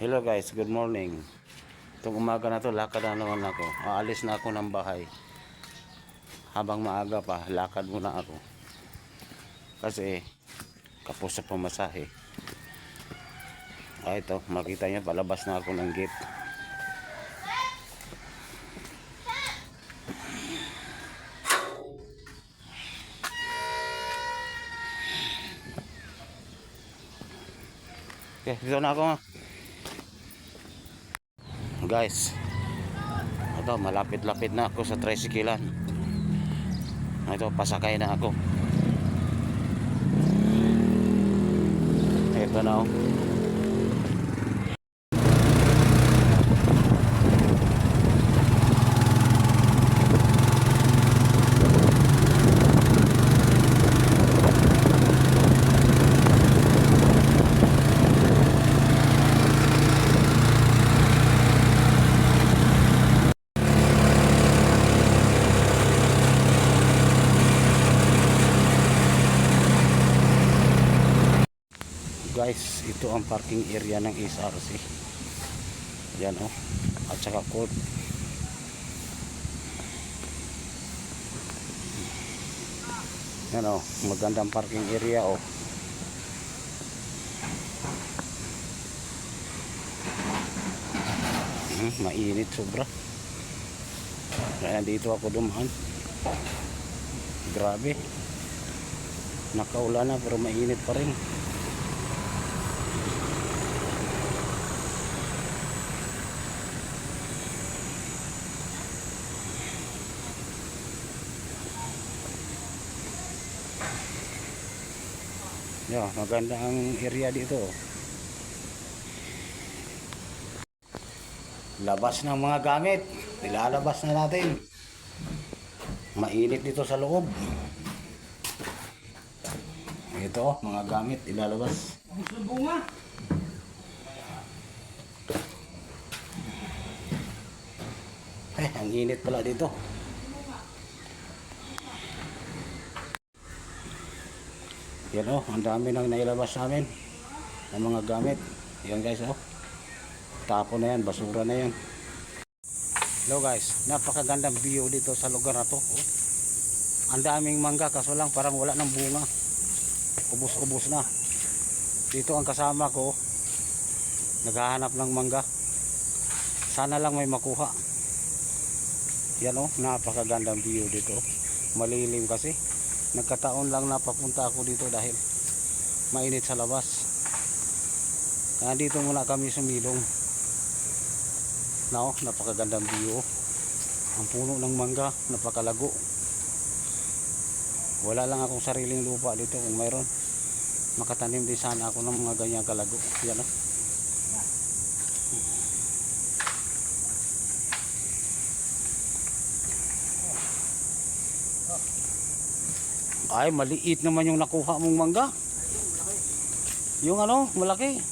Hello guys, good morning. Itong umaga na to, lakad na naman ako. Aalis na ako ng bahay. Habang maaga pa, lakad muna ako. Kasi, kapos sa pamasahe. Ito, makita nyo, palabas na ako ng gate. Okay, dito na ako. Guys, ito, malapit-lapit na ako sa tricyclean. Ito, pasakay na ako. Ito na ako. Guys, ito ang parking area ng SRC. Yan oh. At saka court. Yan oh, magandang parking area oh. Mainit sobra. Kaya dito ako dumaan. Grabe. Nakaulan na pero mainit pa rin. Yeah, maganda ang area dito. Labas ng mga gamit. Nilalabas na natin. Mainit dito sa loob. Ito, mga gamit ilalabas. Ang init pala dito. Yan oh, ang dami nang nailabas namin ng mga gamit. Yan guys oh. Tapo na yan, basura na yan. Hello guys, napakagandang view dito sa lugar na to oh. Ang daming mangga kaso lang parang wala ng bunga. Ubos-ubos na. Dito ang kasama ko naghahanap ng mangga. Sana lang may makuha. Yan oh, napakagandang view dito. Malilim kasi. Nagkataon lang napapunta ako dito dahil mainit sa labas. Kaya dito muna kami sumilong. Now, napakagandang view. Ang puno ng mangga, napakalago. Wala lang akong sariling lupa dito. Kung mayroon, makatanim din sana ako ng mga ganyang kalago. Yan o. Ay, maliit naman yung nakuha mong mangga. Yung ano, malaki.